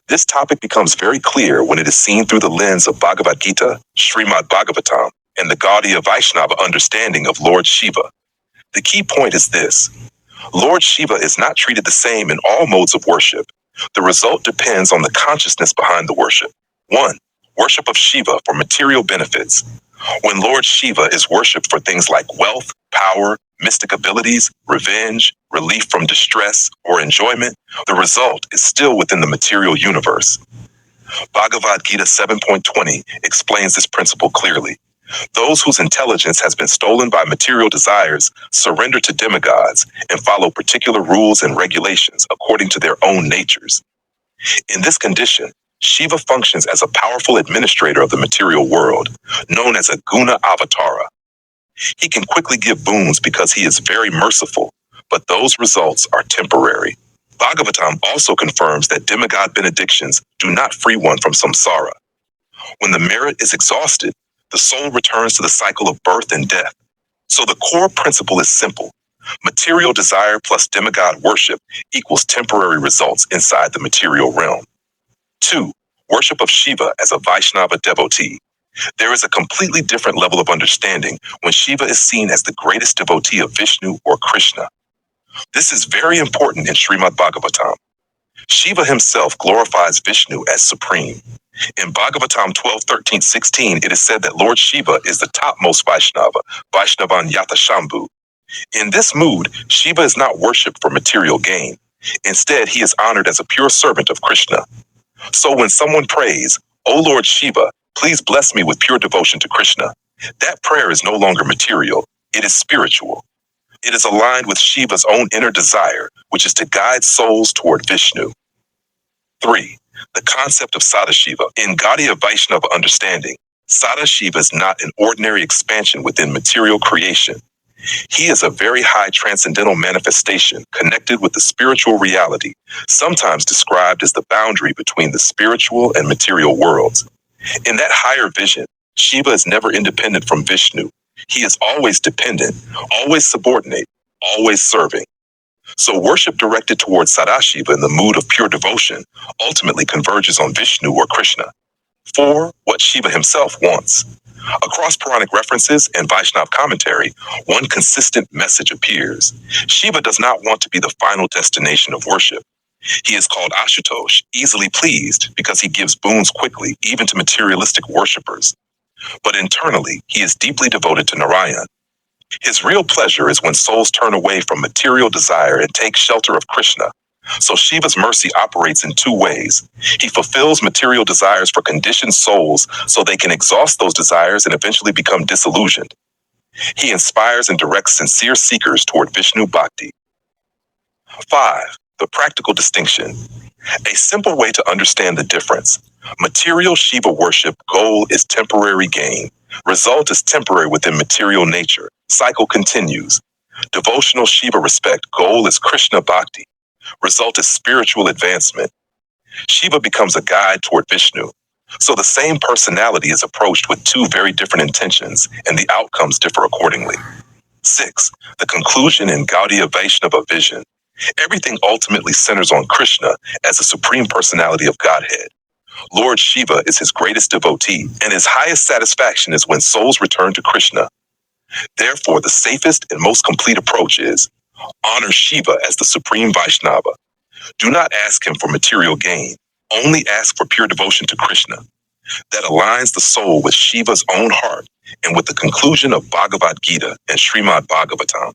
This topic becomes very clear when it is seen through the lens of Bhagavad Gita, Srimad Bhagavatam, and the Gaudiya Vaishnava understanding of Lord Shiva. The key point is this: Lord Shiva is not treated the same in all modes of worship. The result depends on the consciousness behind the worship. 1. Worship of Shiva for material benefits. When Lord Shiva is worshipped for things like wealth, power, mystic abilities, revenge, relief from distress, or enjoyment, the result is still within the material universe. Bhagavad Gita 7.20 explains this principle clearly. Those whose intelligence has been stolen by material desires surrender to demigods and follow particular rules and regulations according to their own natures. In this condition, Shiva functions as a powerful administrator of the material world, known as a Guna Avatara. He can quickly give boons because he is very merciful, but those results are temporary. Bhagavatam also confirms that demigod benedictions do not free one from samsara. When the merit is exhausted, the soul returns to the cycle of birth and death. So the core principle is simple. Material desire plus demigod worship equals temporary results inside the material realm. 2. Worship of Shiva as a Vaishnava devotee. There is a completely different level of understanding when Shiva is seen as the greatest devotee of Vishnu or Krishna. This is very important in Srimad Bhagavatam. Shiva himself glorifies Vishnu as supreme. In Bhagavatam 12:13-16, it is said that Lord Shiva is the topmost Vaishnava, Vaishnavan Yata Shambhu. In this mood, Shiva is not worshipped for material gain. Instead, he is honored as a pure servant of Krishna. So when someone prays, "O Lord Shiva, please bless me with pure devotion to Krishna," that prayer is no longer material, it is spiritual. It is aligned with Shiva's own inner desire, which is to guide souls toward Vishnu. 3. The concept of Sadashiva. In Gaudiya Vaishnava understanding, Sadashiva is not an ordinary expansion within material creation. He is a very high transcendental manifestation connected with the spiritual reality, sometimes described as the boundary between the spiritual and material worlds. In that higher vision, Shiva is never independent from Vishnu. He is always dependent, always subordinate, always serving. So worship directed towards Sadashiva in the mood of pure devotion ultimately converges on Vishnu or Krishna. 4. What Shiva himself wants. Across Puranic references and Vaishnav commentary, one consistent message appears. Shiva does not want to be the final destination of worship. He is called Ashutosh, easily pleased, because he gives boons quickly, even to materialistic worshippers. But internally, he is deeply devoted to Narayan. His real pleasure is when souls turn away from material desire and take shelter of Krishna. So Shiva's mercy operates in 2 ways. He fulfills material desires for conditioned souls so they can exhaust those desires and eventually become disillusioned. He inspires and directs sincere seekers toward Vishnu Bhakti. 5. The practical distinction. A simple way to understand the difference. Material Shiva worship goal is temporary gain. Result is temporary within material nature. Cycle continues. Devotional Shiva respect goal is Krishna Bhakti. Result is spiritual advancement. Shiva becomes a guide toward Vishnu. So the same personality is approached with 2 very different intentions, and the outcomes differ accordingly. 6. The conclusion in Gaudiya Vaishnava vision. Everything ultimately centers on Krishna as the supreme personality of Godhead. Lord Shiva is his greatest devotee, and his highest satisfaction is when souls return to Krishna. Therefore, the safest and most complete approach is honor Shiva as the supreme Vaishnava. Do not ask him for material gain. Only ask for pure devotion to Krishna. That aligns the soul with Shiva's own heart and with the conclusion of Bhagavad Gita and Srimad Bhagavatam.